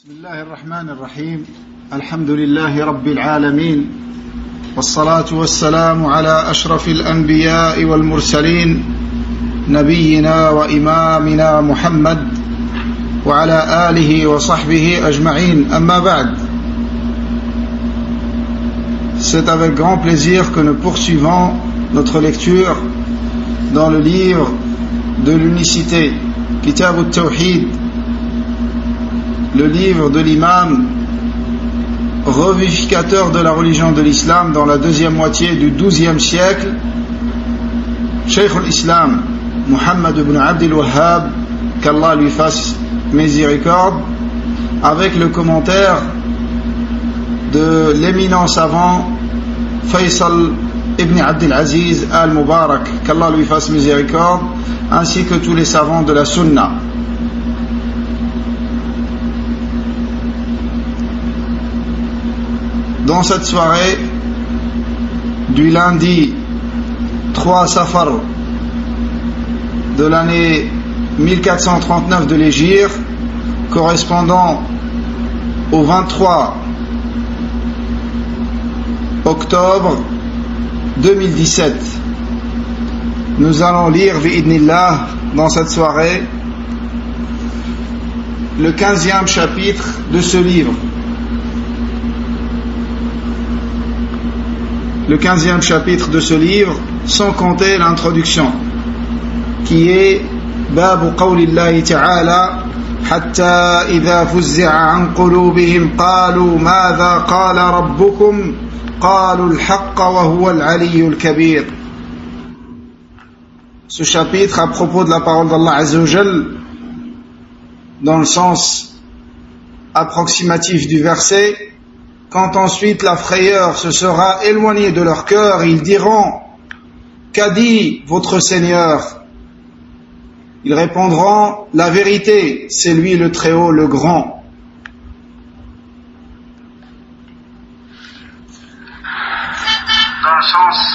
بسم الله الرحمن الرحيم الحمد لله رب العالمين والصلاة والسلام على أشرف الأنبياء والمرسلين نبينا وإمامنا محمد وعلى آله وصحبه أجمعين أما بعد. C'est avec grand plaisir que nous poursuivons notre lecture dans le livre de l'unicité, Kitab al-Tawhid, le livre de l'imam revivificateur de la religion de l'islam dans la deuxième moitié du XIIe siècle, Cheikh al-Islam Muhammad ibn Abd al-Wahhab, qu'Allah lui fasse miséricorde, avec le commentaire de l'éminent savant Faisal ibn Abd al-Aziz al-Mubarak, qu'Allah lui fasse miséricorde, ainsi que tous les savants de la Sunna. Dans cette soirée du lundi 3 Safar de l'année 1439 de l'Hégire, correspondant au 23 octobre 2017, nous allons lire bi'idnillah dans cette soirée le 15e chapitre de ce livre. Le 15e chapitre de ce livre, sans compter l'introduction, qui est Bab qawlillahi ta'ala hatta idha fuzzi'a an qulubihim qalu madha qala rabbukum qalu al-haqqa wa huwa al-aliyyu al-kabir. Ce chapitre à propos de la parole d'Allah Azza wa Jal, dans le sens approximatif du verset, quand ensuite la frayeur se sera éloignée de leur cœur, ils diront: qu'a dit votre Seigneur? Ils répondront: la vérité, c'est lui le Très-Haut, le Grand. Dans le sens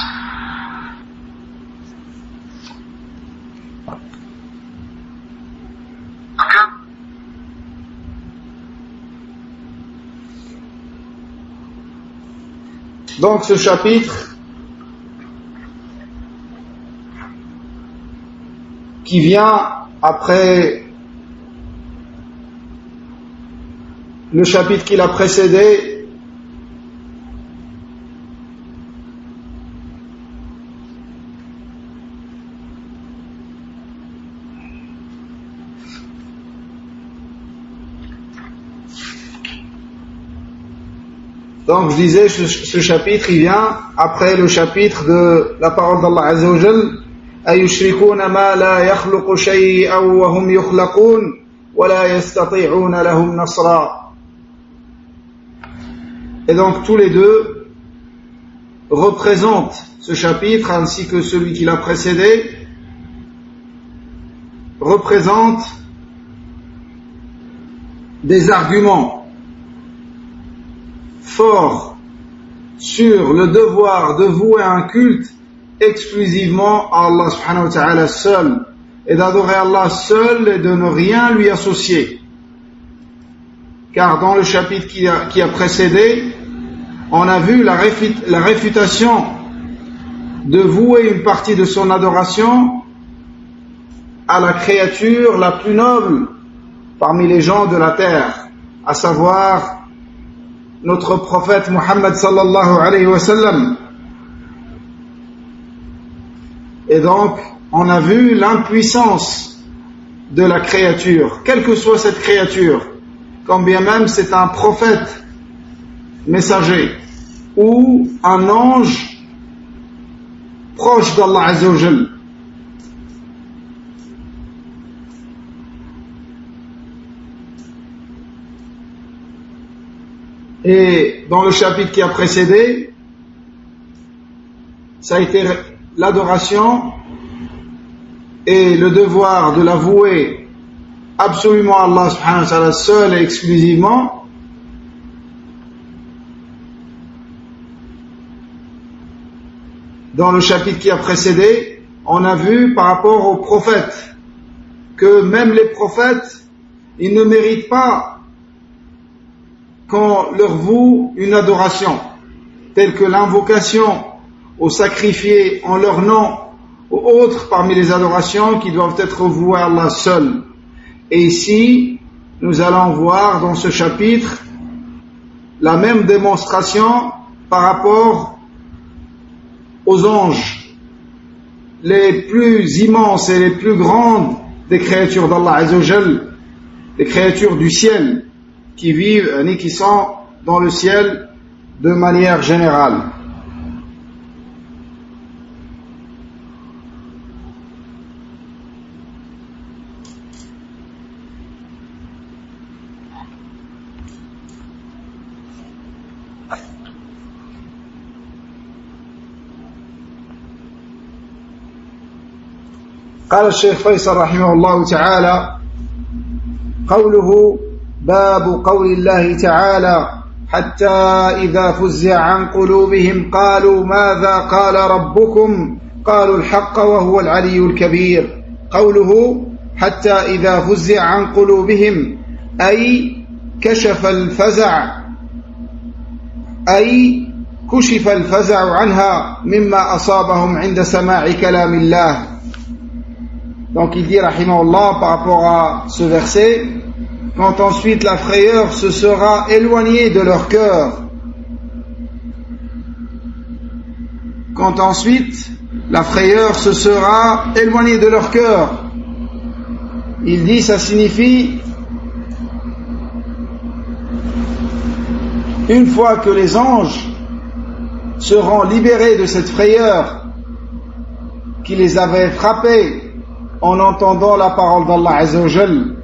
Donc ce chapitre qui vient après le chapitre qui l'a précédé, donc je disais, ce chapitre il vient après le chapitre de la parole d'Allah Azza wa Jal: ayushrikuna ma la yakhluqu shay'an wa hum yukhlaqun wa la yastati'una lahum nasra. Et donc tous les deux représentent ce chapitre, ainsi que celui qui l'a précédé, représentent des arguments fort sur le devoir de vouer un culte exclusivement à Allah subhanahu wa ta'ala seul, et d'adorer Allah seul et de ne rien lui associer. Car dans le chapitre qui a précédé, on a vu la réfutation de vouer une partie de son adoration à la créature la plus noble parmi les gens de la terre, à savoir notre prophète Muhammad sallallahu alayhi wa sallam. Et donc, on a vu l'impuissance de la créature, quelle que soit cette créature, quand bien même c'est un prophète messager ou un ange proche d'Allah Azza wa Jal. Et dans le chapitre qui a précédé, ça a été l'adoration et le devoir de l'avouer absolument à Allah subhanahu wa ta'ala seul et exclusivement. Dans le chapitre qui a précédé, on a vu par rapport aux prophètes que même les prophètes, ils ne méritent pas qu'on leur voue une adoration, telle que l'invocation au sacrifié en leur nom, ou autres parmi les adorations qui doivent être vouées à Allah seul. Et ici, nous allons voir dans ce chapitre la même démonstration par rapport aux anges, les plus immenses et les plus grandes des créatures d'Allah Azzawajal, les créatures du ciel, qui vivent et qui sont dans le ciel de manière générale. قال الشيخ فيصل رحمه الله تعالى: قوله باب قول الله تعالى: حتى إذا فزع عن قلوبهم قالوا ماذا قال ربكم قالوا الحق وهو العلي الكبير. قوله حتى إذا فزع عن قلوبهم أي كشف الفزع، أي كشف الفزع عنها مما أصابهم عند سماع كلام الله. Donc il dit rahimahullah par rapport à ce verset: quand ensuite la frayeur se sera éloignée de leur cœur, quand ensuite la frayeur se sera éloignée de leur cœur, il dit ça signifie une fois que les anges seront libérés de cette frayeur qui les avait frappés en entendant la parole d'Allah Azzawajal.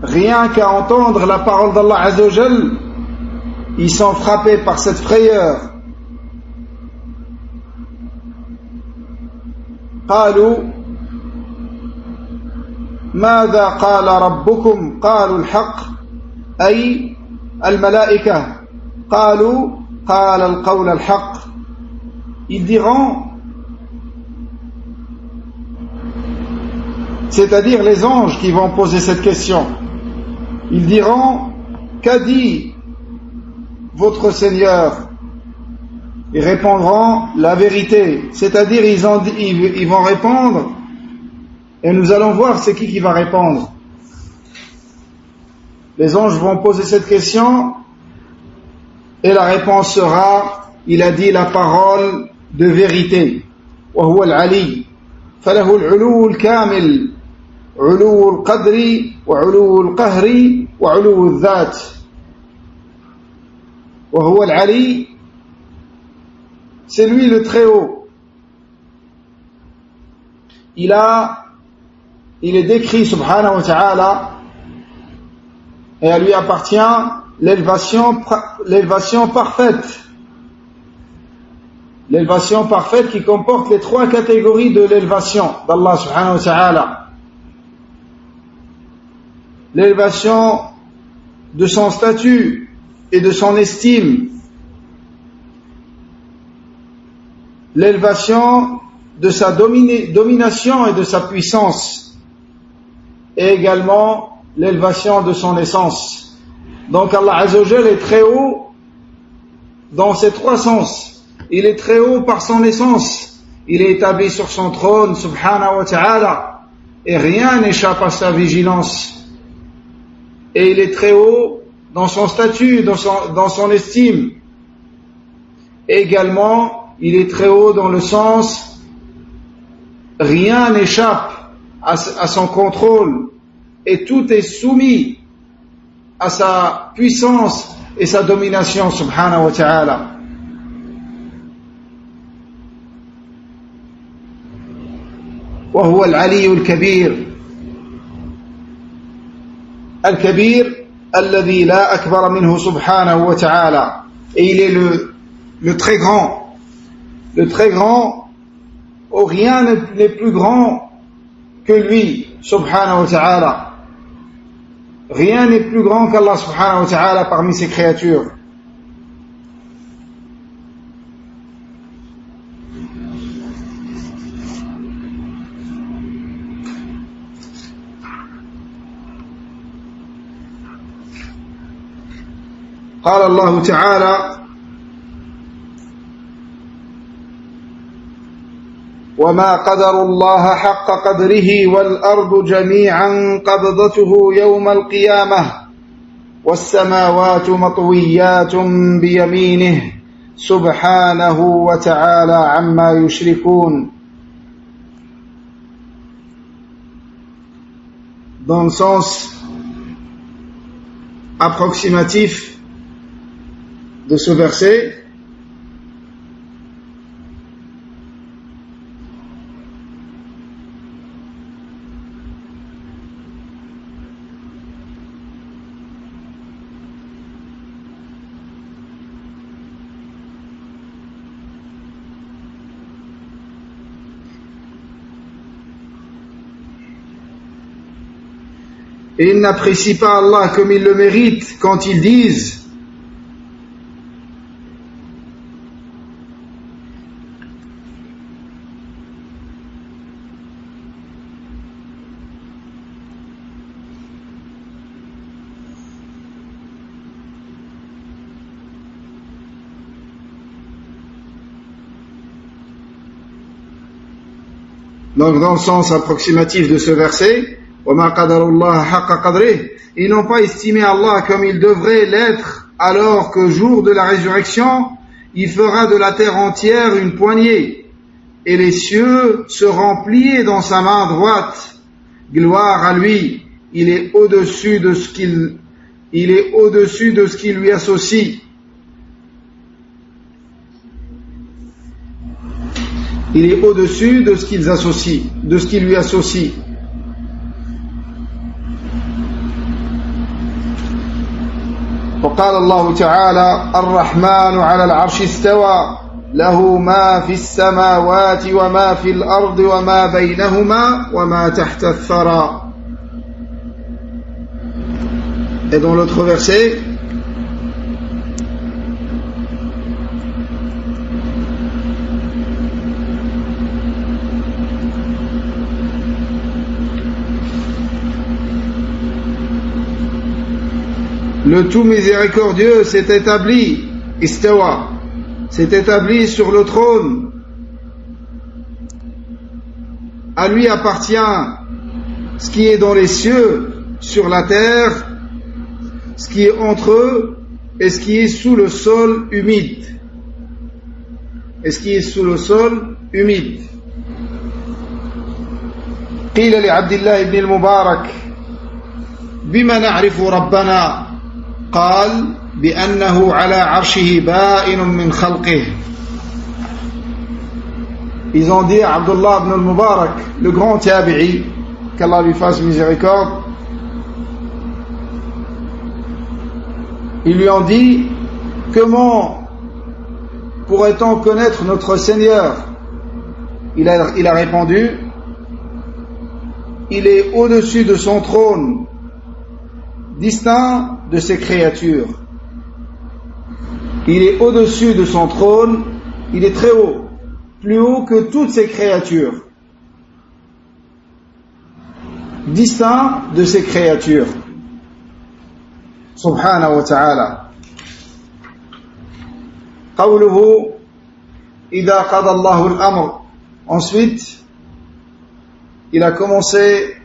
Rien qu'à entendre la parole d'Allah Azzawajal, ils sont frappés par cette frayeur. قالوا ماذا قال ربكم قالوا الحق أي الملائكة قالوا قال القول الحق. Ils diront, c'est-à-dire les anges qui vont poser cette question, ils diront: qu'a dit votre Seigneur? Ils répondront la vérité, c'est-à-dire ils vont répondre, et nous allons voir c'est qui va répondre. Les anges vont poser cette question et la réponse sera: il a dit la parole de vérité. وهو العلي فله العلو الكامل علو القدر وعلو القهر وعلو الذات. وهو العلي, c'est lui le très haut. Il est décrit subhanahu wa ta'ala, et à lui appartient l'élévation parfaite. L'élévation parfaite qui comporte les trois catégories de l'élévation d'Allah subhanahu wa ta'ala. L'élévation de son statut et de son estime. L'élévation de sa domination et de sa puissance. Et également l'élévation de son essence. Donc Allah Azzawajal est très haut dans ces trois sens. Il est très haut par son essence. Il est établi sur son trône, subhanahu wa ta'ala, et rien n'échappe à sa vigilance. Et il est très haut dans son statut, dans son estime. Et également, il est très haut dans le sens, rien n'échappe à son contrôle, et tout est soumis à sa puissance et sa domination, subhanahu wa ta'ala. وهو العلي الكبير. الكبير الذي لا أكبر منه سبحانه وتعالى. Et il est le très grand. Le très grand, où rien n'est plus grand que lui, subhanahu wa ta'ala. Rien n'est plus grand qu'Allah subhanahu wa ta'ala parmi ses créatures. قال الله تعالى وما قدر الله حق قدره والأرض جميعا قبضته يوم القيامة والسماوات مطويات بيمينه سبحانه وتعالى عما يشركون. Dans le sens approximatif de ce verset, et ils n'apprécient pas Allah comme ils le méritent quand ils disent donc dans le sens approximatif de ce verset, ils n'ont pas estimé Allah comme il devrait l'être, alors que jour de la résurrection, il fera de la terre entière une poignée, et les cieux seront pliés dans sa main droite. Gloire à lui, il est au-dessus de ce qu'il lui associe. Il est au-dessus de ce qu'ils associent, de ce qu'il lui associe. وقال الله تعالى الرحمن على العرش استوى له ما في السماوات وما في الأرض وما بينهما وما تحت الثرى. Et dans l'autre verset, le tout miséricordieux s'est établi, istawa, s'est établi sur le trône. À lui appartient ce qui est dans les cieux, sur la terre, ce qui est entre eux et ce qui est sous le sol humide. Et ce qui est sous le sol humide. قيل لعبد الله بن المبارك بما نعرف ربنا قال بأنه على عرشه بائن من خلقه. Ils ont dit à Abdullah ibn al-Mubarak, le grand tabi'i, qu'Allah lui fasse miséricorde, ils lui ont dit, comment pourrait-on connaître notre Seigneur? Il a répondu, il est au-dessus de son trône, distinct de ses créatures. Il est au-dessus de son trône, il est très haut, plus haut que toutes ses créatures, distinct de ses créatures. Subhanahu wa ta'ala. قوله إذا قضى الله الأمر. Ensuite, il a commencé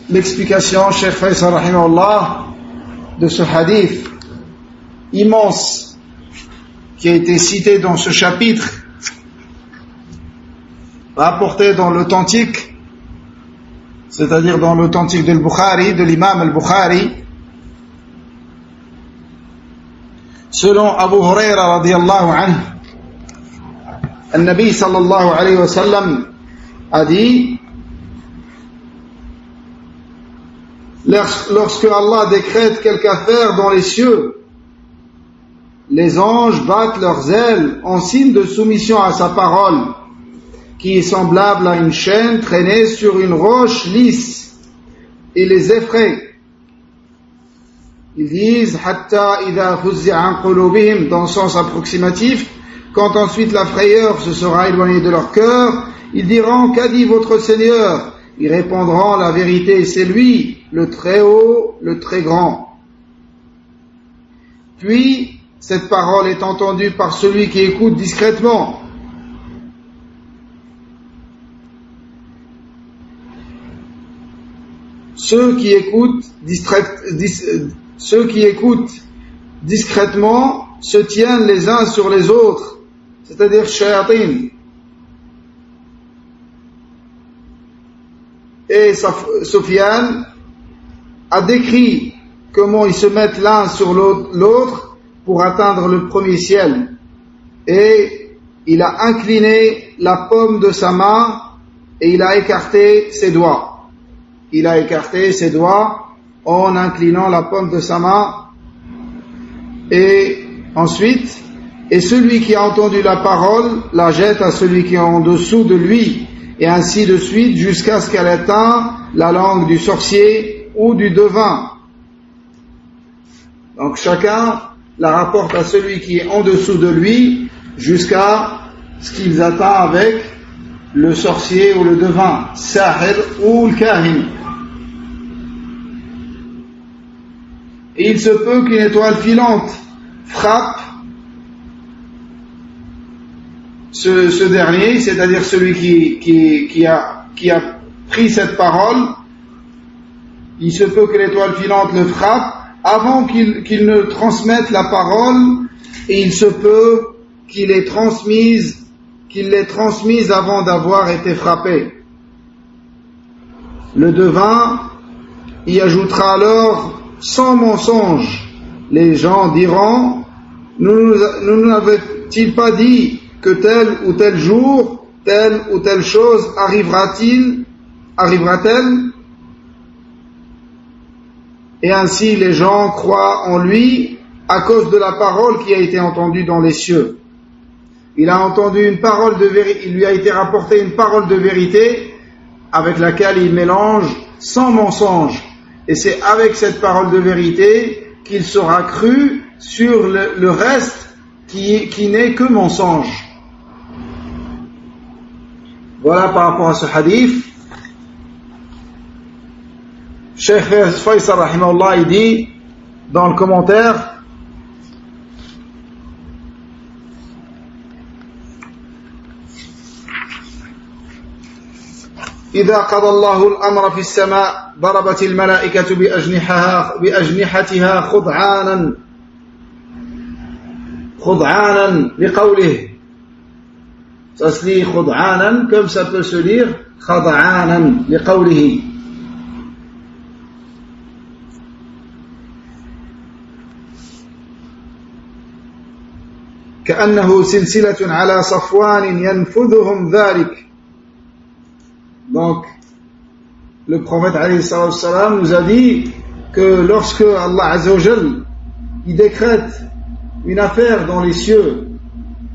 l'explication, Cheikh Faisal rahimahullah, de ce hadith immense qui a été cité dans ce chapitre, rapporté dans l'authentique, c'est-à-dire dans l'authentique de Bukhari, de l'imam al-Bukhari, selon Abu Huraira radiyallahu anhu, النبي صلى الله عليه وسلم a dit, lorsque Allah décrète quelque affaire dans les cieux, les anges battent leurs ailes en signe de soumission à sa parole, qui est semblable à une chaîne traînée sur une roche lisse, et les effraie. Ils disent hatta idha fuzzi'a an qulubihim, dans le sens approximatif, quand ensuite la frayeur se sera éloignée de leur cœur, ils diront, qu'a dit votre Seigneur? Ils répondront, la vérité c'est lui, le très haut, le très grand. puis cette parole est entendue par celui qui écoute discrètement. Ceux qui écoutent discrètement se tiennent les uns sur les autres, c'est-à-dire shayatin. Et Sufyan a décrit comment ils se mettent l'un sur l'autre pour atteindre le premier ciel. Et il a incliné la paume de sa main et il a écarté ses doigts. Il a écarté ses doigts en inclinant la paume de sa main. Et ensuite, et celui qui a entendu la parole la jette à celui qui est en dessous de lui, et ainsi de suite jusqu'à ce qu'elle atteigne la langue du sorcier ou du devin. Donc chacun la rapporte à celui qui est en dessous de lui jusqu'à ce qu'ils atteignent avec le sorcier ou le devin, sahir ou le kahin. Et il se peut qu'une étoile filante frappe ce dernier, c'est-à-dire celui qui a pris cette parole. Il se peut que l'étoile filante le frappe avant qu'il ne transmette la parole, et il se peut qu'il l'ait transmise avant d'avoir été frappé. Le devin y ajoutera alors sans mensonge. Les gens diront: nous n'avait-il pas dit que tel ou tel jour, telle ou telle chose arrivera-t-elle? Et ainsi les gens croient en lui à cause de la parole qui a été entendue dans les cieux. Il a entendu une parole de vérité, il lui a été rapporté une parole de vérité avec laquelle il mélange sans mensonge. Et c'est avec cette parole de vérité qu'il sera cru sur le reste qui n'est que mensonge. Voilà par rapport à ce hadith. Cheikh Faisal rahimahullah, il dit dans le commentaire: إذا قضى الله الأمر في السماء ضربت الملائكة بأجنحتها خضعانا لقوله. Ça se lit خضعانا comme ça peut se lire خضعانا لقوله. كأنه سلسلة على صفوان ينفذهم ذلك. Donc, le prophète alayhi salam nous a dit que lorsque Allah Azza wa Jal il décrète une affaire dans les cieux,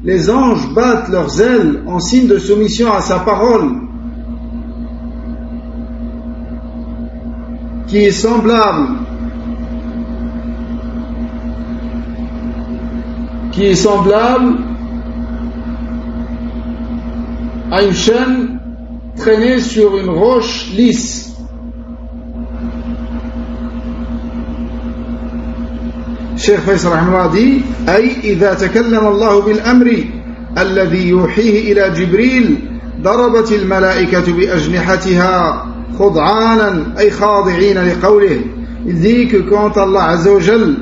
les anges battent leurs ailes en signe de soumission à sa parole, qui est semblable à une chaîne traînée sur une roche lisse. Cheikh Faisal rahimahullah dit: أي إذا تكلم الله بالأمر الذي يوحيه إلى جبريل ضربت الملائكة بأجنحتها خضعانا أي خاضعين لقوله. Il dit que quand Allah Azza wa Jal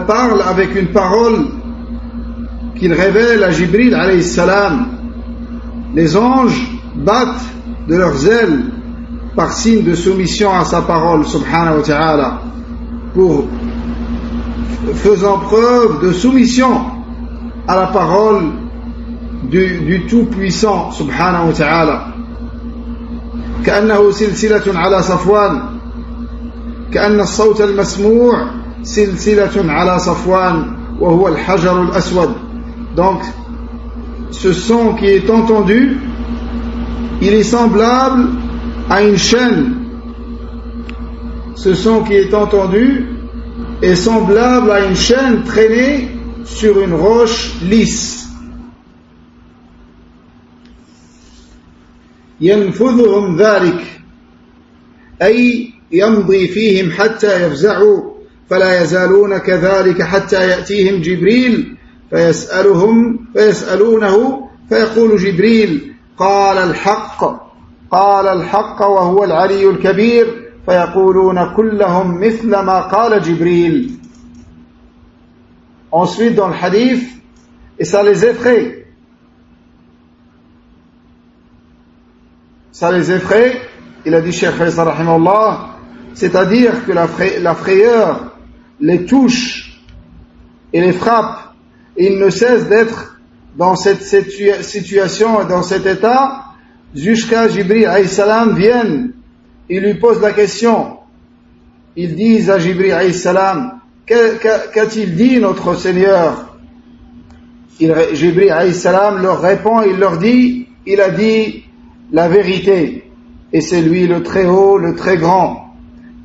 parle avec une parole qu'il révèle à Jibril alayhi salam, les anges battent de leurs ailes par signe de soumission à sa parole subhanahu wa ta'ala, pour faisant preuve de soumission à la parole du Tout-Puissant subhanahu wa ta'ala. كأنه سلسلة على صفوان كأن الصوت المسموع سلسلة على صفوان وهو الحجر الأسود. Donc ce son qui est entendu, il est semblable à une chaîne. Ce son qui est entendu est semblable à une chaîne traînée sur une roche lisse. ينفذهم ذلك أي يمضي فيهم حتى يفزعوا فلا يزالون كذلك حتى يأتيهم جبريل فيسألونه فيقول جبريل قال الحق وهو العلي الكبير فيقولون كلهم مثل ما قال جبريل. Ensuite dans le hadith, et ça les effraie. Ça les effraie, il a dit Cheikh Faisal rahimahullah, c'est-à-dire que la frayeur les touche et les frappe, et ils ne cessent d'être dans cette situation, dans cet état, jusqu'à Jibril alayhi salam vienne, il lui pose la question. Ils disent à Jibril alayhi salam, qu'a-t-il dit notre Seigneur? Jibril alayhi salam leur répond, il leur dit, il a dit la vérité, et c'est lui le très haut, le très grand.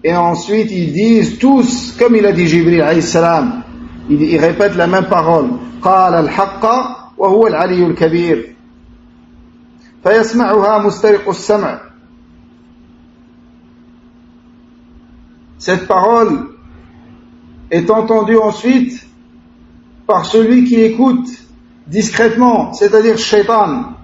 Et ensuite ils disent tous, comme il a dit Jibril alayhi salam, il répète la même parole, قال الحق وهو العلي الكبير فيسمعها مسترق السمع. Cette parole est entendue ensuite par celui qui écoute discrètement, c'est-à-dire Shaitan.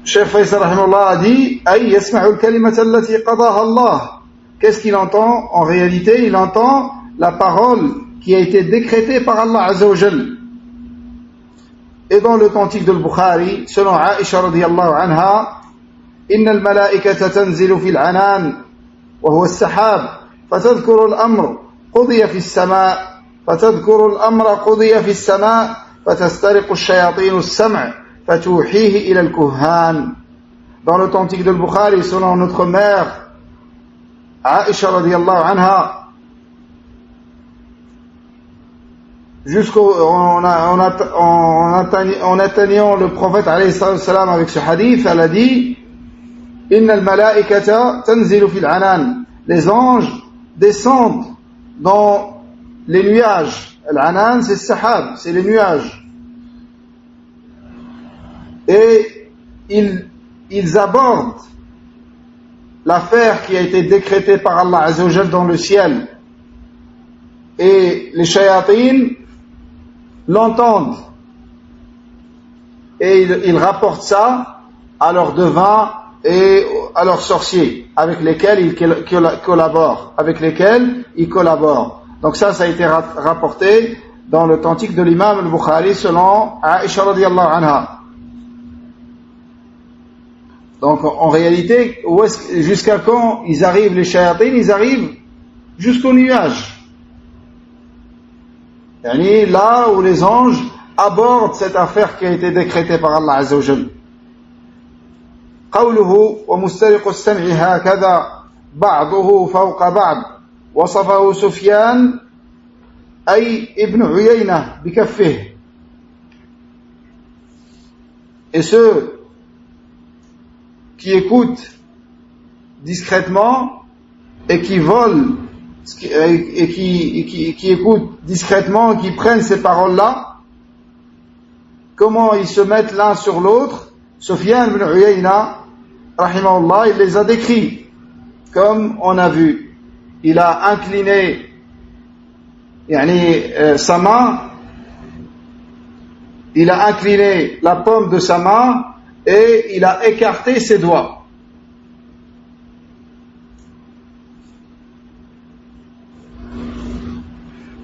Cheikh Faisal rahimahullah a dit Ay yasma'u al-kalimata allati qadaha Allah. Qu'est-ce qu'il entend? En réalité, il entend la parole qui a été décrétée par Allah Azza wa Jal. Et dans le cantique de Bukhari, selon Aisha radiyallahu anha, Inna al-malaikata tanzilu fil anan, wa huwa as-sahab, fatadhkuru al-amr qudiya fi as-sama', fatadhkuru al-amra qudiya fi as-sama', fatastariqu ash-shayatin as-sam' fatouhihi ila al-kuhan. Dans le cantique de Bukhari, selon notre mère Aisha radiyallahu anha, en atteignant le prophète alayhi salam avec ce hadith, elle a dit Inna al-malaikata tanzilu fil anan. Les anges descendent dans les nuages. Al-anan, c'est sahab, c'est les nuages. Et ils abordent l'affaire qui a été décrétée par Allah Azza wa Jal dans le ciel. Et les shayatines l'entendent. Et ils rapportent ça à leurs devins et à leurs sorciers, avec lesquels ils collaborent. Donc ça a été rapporté dans le cantique de l'imam al-Bukhari selon Aisha radiyallahu anha. Donc en réalité, jusqu'à quand ils arrivent, les shayatines? Ils arrivent jusqu'au nuage. Yani là où les anges abordent cette affaire qui a été décrétée par Allah Azza wa Jal. قوله ومسترق السمع هكذا بعضه فوق بعض وصفه سفيان أي ابن عيينة بكفه. Et ceux qui écoutent discrètement et qui volent et qui écoutent discrètement, qui prennent ces paroles-là, comment ils se mettent l'un sur l'autre, Sufyan ibn Uyayna, rahimahullah, il les a décrits, comme on a vu. Il a incliné sa main, il a incliné la paume de sa main et il a écarté ses doigts.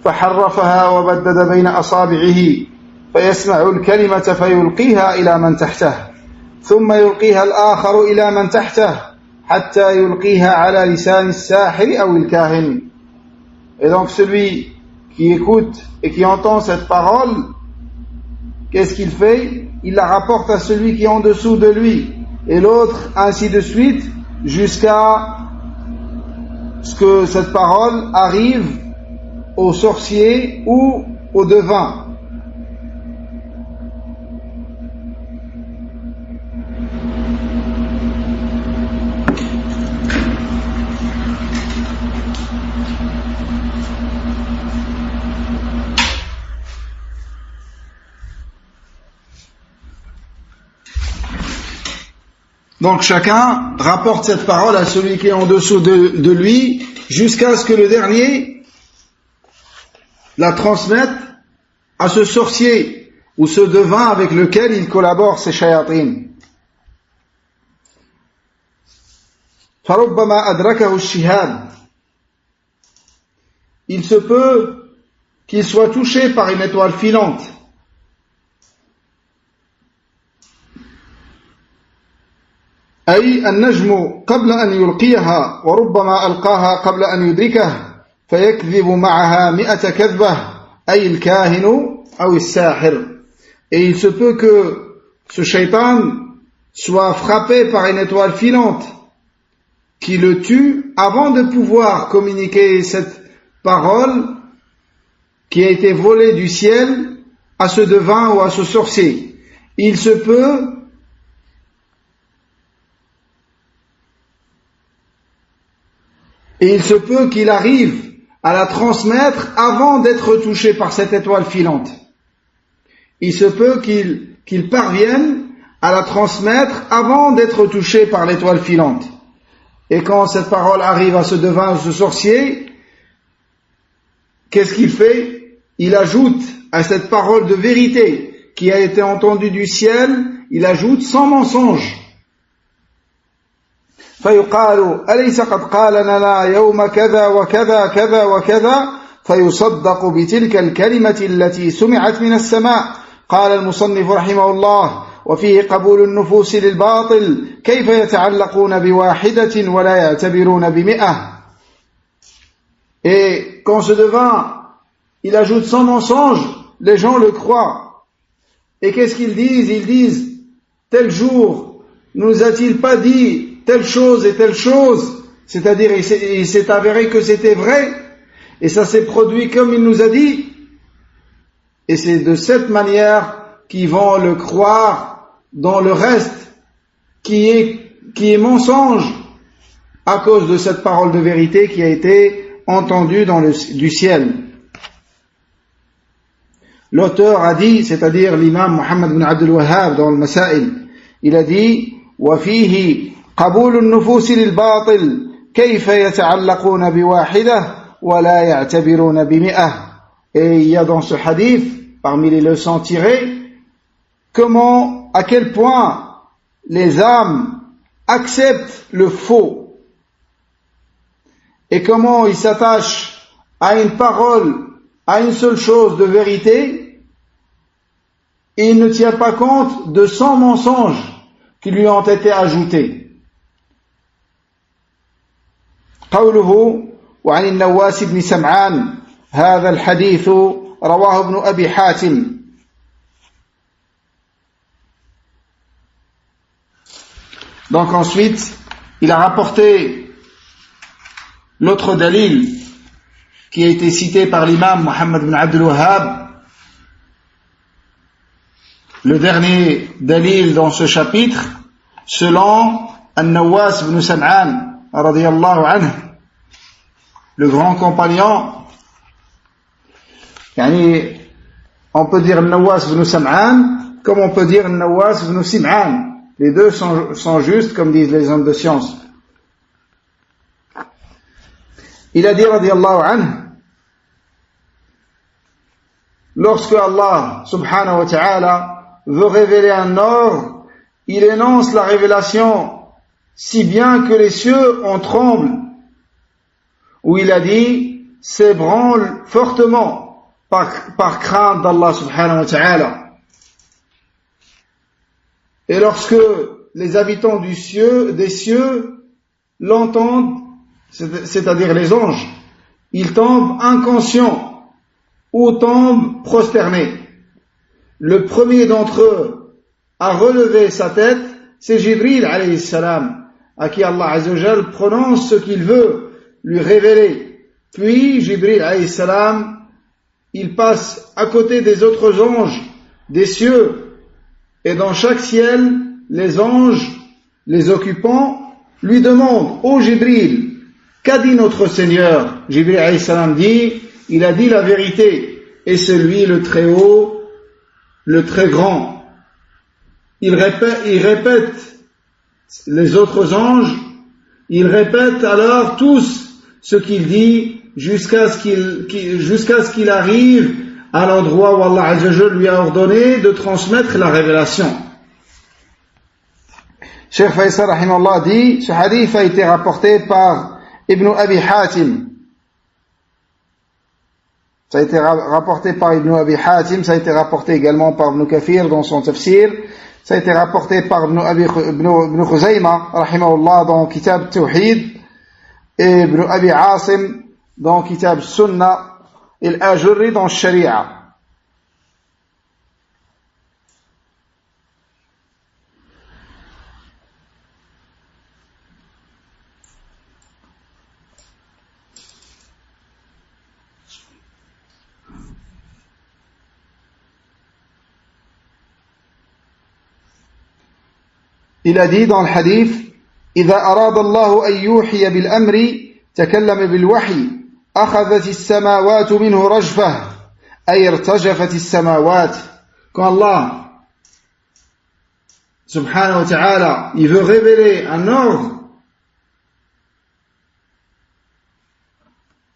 فحرفها وبدد بين أصابعه فيسمع الكلمة فيلقيها إلى من تحته ثم يلقيها الآخر إلى من تحته حتى يلقيها على لسان الساحر أو الكاهن. Et donc celui qui écoute et qui entend cette parole, qu'est-ce qu'il fait? Il la rapporte à celui qui est en dessous de lui et l'autre, ainsi de suite, jusqu'à ce que cette parole arrive au sorcier ou au devin. Donc chacun rapporte cette parole à celui qui est en dessous de lui, jusqu'à ce que le dernier la transmette à ce sorcier ou ce devin avec lequel il collabore, ces shayatin. فَرُبَّمَا أَدْرَكَهُ الشِّهَابِ. Il se peut qu'il soit touché par une étoile filante. أي النجم قبل أن يلقيها وربما ألقاها قبل أن يدركه فيكذب معها 100 كذبة أي الكاهن أو الساحر. Et il se peut que ce shaitan soit frappé par une étoile filante qui le tue avant de pouvoir communiquer cette parole qui a été volée du ciel à ce devin ou à ce sorcier. Il se peut qu'il arrive à la transmettre avant d'être touché par cette étoile filante. Il se peut qu'il parvienne à la transmettre avant d'être touché par l'étoile filante. Et quand cette parole arrive à ce devin ou ce sorcier, qu'est-ce qu'il fait? Il ajoute à cette parole de vérité qui a été entendue du ciel, il ajoute sans mensonge. فيقال أليس قد قال لنا يوم كذا وكذا كذا وكذا فيصدق بتلك الكلمة التي سمعت من السماء. قال المصنف رحمه الله وفيه قبول النفوس للباطل كيف يتعلقون بواحدة ولا يعتبرون ب100. Et quand ce devin il ajoute sans mensonge, les gens le croient. Et qu'est-ce qu'ils disent? Ils disent tel jour nous a-t-il pas dit telle chose et telle chose, c'est-à-dire il s'est avéré que c'était vrai et ça s'est produit comme il nous a dit, et c'est de cette manière qu'ils vont le croire dans le reste qui est mensonge à cause de cette parole de vérité qui a été entendue du ciel. L'auteur a dit, c'est-à-dire l'imam Muhammad ibn Abdul Wahhab dans le Masail, il a dit وفيه قبول النفوس للباطل كيف يتعلقون بواحدة ولا يعتبرون ب100. Et il y a dans ce hadith, parmi les leçons tirées, à quel point les âmes acceptent le faux et comment ils s'attachent à une parole, à une seule chose de vérité, et ils ne tiennent pas compte de 100 mensonges qui lui ont été ajoutés. قوله وعن النواس بن سمعان هذا الحديث رواه ابن أبي حاتم. Donc ensuite il a rapporté l'autre dalil qui a été cité par l'imam Muhammad ibn Abdul Wahhab, le dernier dalil dans ce chapitre, selon An-Nawas ibn Sam'an radiyallahu anhu, le grand compagnon. On peut dire Nawas ibn Sam'an comme on peut dire Nawas ibn Sim'an. Les deux sont justes, comme disent les hommes de science. Il a dit radiyallahu anhu, lorsque Allah subhanahu wa ta'ala veut révéler un ordre, il énonce la révélation si bien que les cieux en tremblent, où il a dit s'ébranle fortement par crainte d'Allah subhanahu wa ta'ala. Et lorsque les habitants des cieux l'entendent, c'est-à-dire les anges, ils tombent inconscients ou tombent prosternés. Le premier d'entre eux à relever sa tête, c'est Jibril alayhi salam, à qui Allah azza wa jal prononce ce qu'il veut lui révéler. Puis Jibril alayhi salam, il passe à côté des autres anges des cieux, et dans chaque ciel, les anges, les occupants, lui demandent: ô Jibril, qu'a dit notre Seigneur? Jibril alayhi salam dit: il a dit la vérité, et c'est lui le très haut, le très grand. Il répète les autres anges, ils répètent alors tous ce qu'il dit jusqu'à ce qu'il arrive à l'endroit où Allah Azza wa Jalla lui a ordonné de transmettre la révélation. Cheikh Faisal rahimahullah dit, ce hadith a été rapporté par Ibn Abi Hatim. Ça a été rapporté par Ibn Abi Hatim, ça a été rapporté également par Ibn Kathir dans son tafsir, ça a été rapporté par Ibn Khuzayma rahimahullah dans Kitab Tawhid, et Ibn Abi Asim dans Kitab Sunnah, et Al-Ajurri dans Sharia. Il a dit dans le hadith, إذا أراد الله أن يوحي بالأمر تكلم بالوحي أخذت السماوات منه رجفة أي ارتجفت السماوات. Quand Allah subhanahu wa ta'ala il veut révéler un ordre,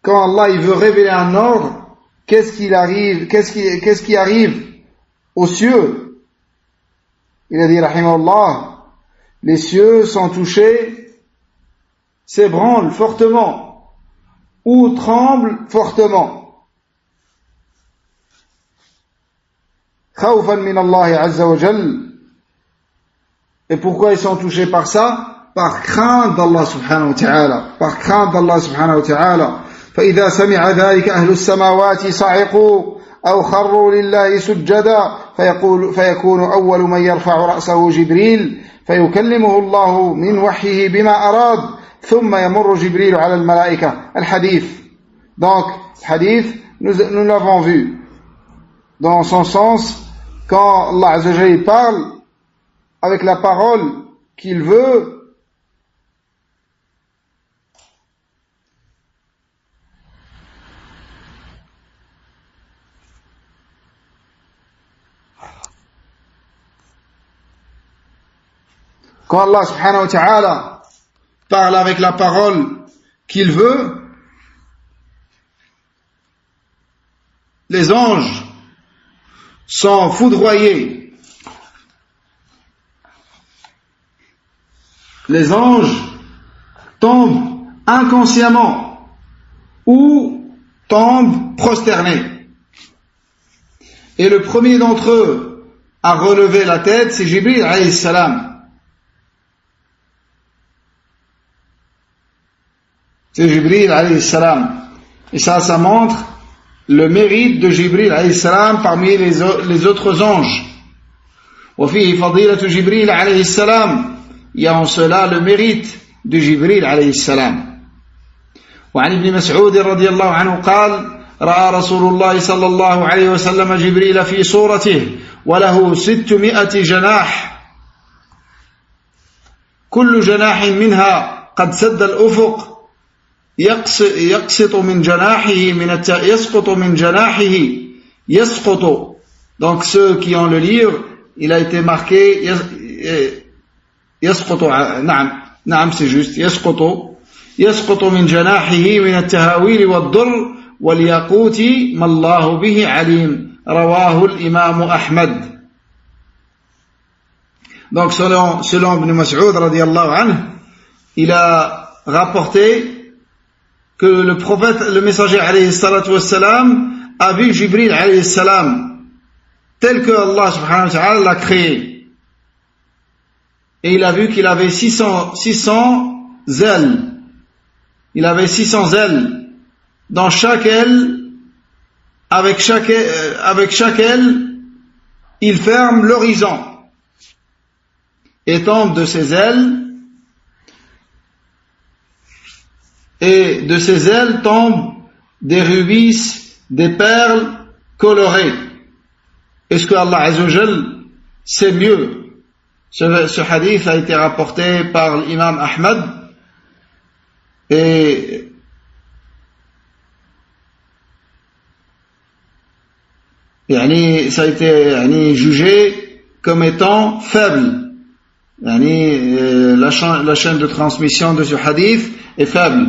quand Allah il veut révéler un ordre, qu'est-ce qui arrive aux cieux? Il a dit rahimahullah, les cieux sont touchés, s'ébranlent fortement ou tremblent fortement. Khawfan min Allah azza wa jal. Et pourquoi ils sont touchés par ça? Par crainte d'Allah subhanahu wa ta'ala. Par crainte d'Allah subhanahu wa ta'ala. فإذا سمع ذلك أهل السماوات صعقوا أو خروا لله سجدا فيكون أول من يرفع رأسه جبريل فيكلمه الله من وحيه بما أراد ثم يمر جبريل على الملائكة. الحديث. Donc, hadith, nous l'avons vu. Dans son sens, quand Allah Azza wa Jalla parle avec la parole qu'il veut, quand Allah subhanahu wa ta'ala parle avec la parole qu'il veut, les anges sont foudroyés. Les anges tombent inconsciemment ou tombent prosternés. Et le premier d'entre eux à relever la tête, c'est Jibril alayhi salam. C'est Jibril alayhi salam. Et ça montre le mérite de Jibril alayhi salam parmi les autres anges. وفيه فضيلة جبريل عليه السلام. Il y a en cela le mérite de Jibril alayhi salam. وعن ابن مسعود رضي الله عنه قال رأى رسول الله صلى الله عليه وسلم جبريل في صورته وله 600 جناح كل جناح منها قد سد الأفق يسقط من جناحه. Donc ceux qui ont le livre, il a été marqué يسقط. نعم c'est juste يسقط من جناحه من التهاويل والضر والياقوت ما الله به عليم. رواه الإمام أحمد. Donc selon Ibn Mas'ud radiyallahu anhu, il a rapporté que le prophète, le messager alayhi salatu wassalam, a vu Jibril alayhi salam tel que Allah subhanahu wa ta'ala l'a créé. Et il a vu qu'il avait 600 ailes. Il avait 600 ailes. Dans chaque aile, avec chaque aile, il ferme l'horizon. Et tombe de ses ailes, et de ses ailes tombent des rubis, des perles colorées. Est-ce que Allah Azza wa Jal sait mieux? Ce hadith a été rapporté par l'imam Ahmad et ça a été jugé comme étant faible. La chaîne de transmission de ce hadith est faible.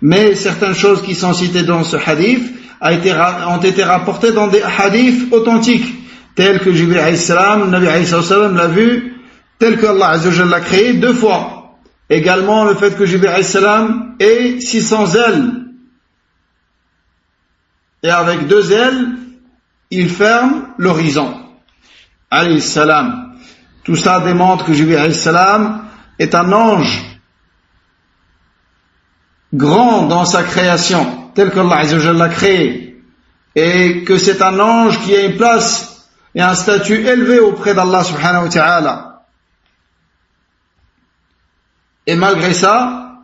Mais certaines choses qui sont citées dans ce hadith ont été rapportées dans des hadiths authentiques, tels que Jibril alayhi salam, Nabi alayhi salam l'a vu, tel que Allah azza wa jalla l'a créé 2 fois. Également le fait que Jibril alayhi salam ait 600 ailes. Et avec 2 ailes, il ferme l'horizon. Alayhi salam. Tout ça démontre que Jibril alayhi salam est un ange grand dans sa création, tel qu'Allah azza wa jalla l'a créé, et que c'est un ange qui a une place et un statut élevé auprès d'Allah subhanahu wa ta'ala. Et malgré ça,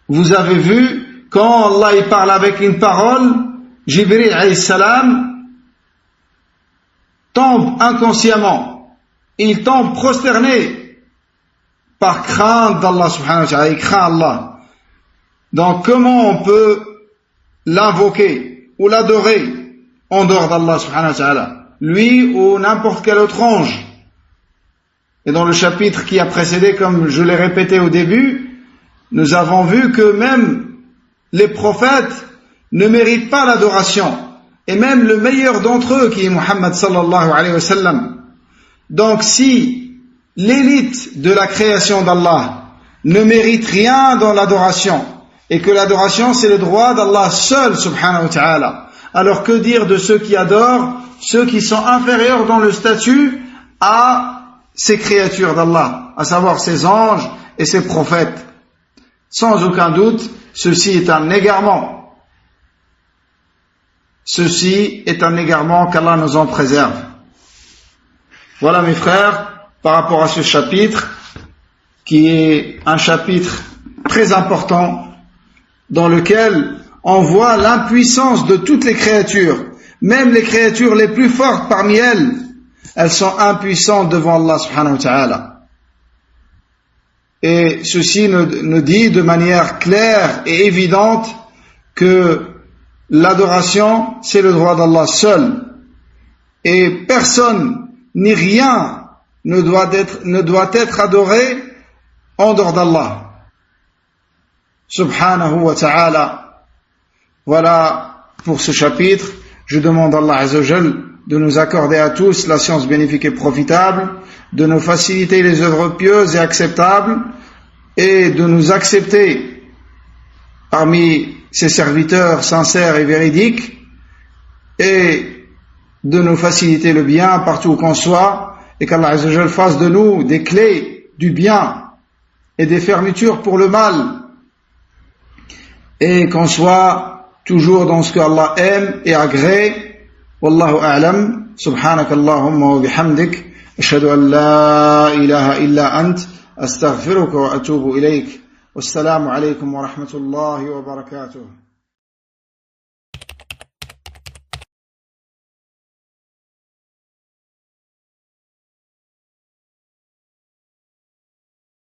vous avez vu, quand Allah il parle avec une parole, Jibril alayhi salam tombe inconsciemment. Il tombe prosterné par crainte d'Allah subhanahu wa ta'ala. Il craint Allah. Donc comment on peut l'invoquer ou l'adorer en dehors d'Allah subhanahu wa ta'ala, lui ou n'importe quel autre ange? Et dans le chapitre qui a précédé, comme je l'ai répété au début, nous avons vu que même les prophètes ne méritent pas l'adoration, et même le meilleur d'entre eux qui est Muhammad sallallahu alayhi wa sallam. Donc si l'élite de la création d'Allah ne mérite rien dans l'adoration, et que l'adoration c'est le droit d'Allah seul subhanahu wa ta'ala, alors que dire de ceux qui adorent, ceux qui sont inférieurs dans le statut à ces créatures d'Allah, à savoir ses anges et ses prophètes? Sans aucun doute, ceci est un égarement. Ceci est un égarement, qu'Allah nous en préserve. Voilà mes frères, par rapport à ce chapitre, qui est un chapitre très important, dans lequel on voit l'impuissance de toutes les créatures, même les créatures les plus fortes parmi elles sont impuissantes devant Allah subhanahu wa ta'ala. Et ceci nous dit de manière claire et évidente que l'adoration, c'est le droit d'Allah seul. Et personne ni rien ne doit être adoré en dehors d'Allah subhanahu wa ta'ala. Voilà pour ce chapitre. Je demande à Allah azza wa jalla de nous accorder à tous la science bénéfique et profitable, de nous faciliter les œuvres pieuses et acceptables, et de nous accepter parmi ses serviteurs sincères et véridiques, et de nous faciliter le bien partout où qu'on soit, et qu'Allah azza wa jalla fasse de nous des clés du bien et des fermetures pour le mal, et qu'on soit toujours dans ce que Allah aime et agrée. Wallahu a'lam. Subhanakallahumma wa bihamdik, ashhadu an la ilaha illa ant, astaghfiruka wa atubu ilayk. Wassalamu alaykum wa rahmatullahi wa barakatuh.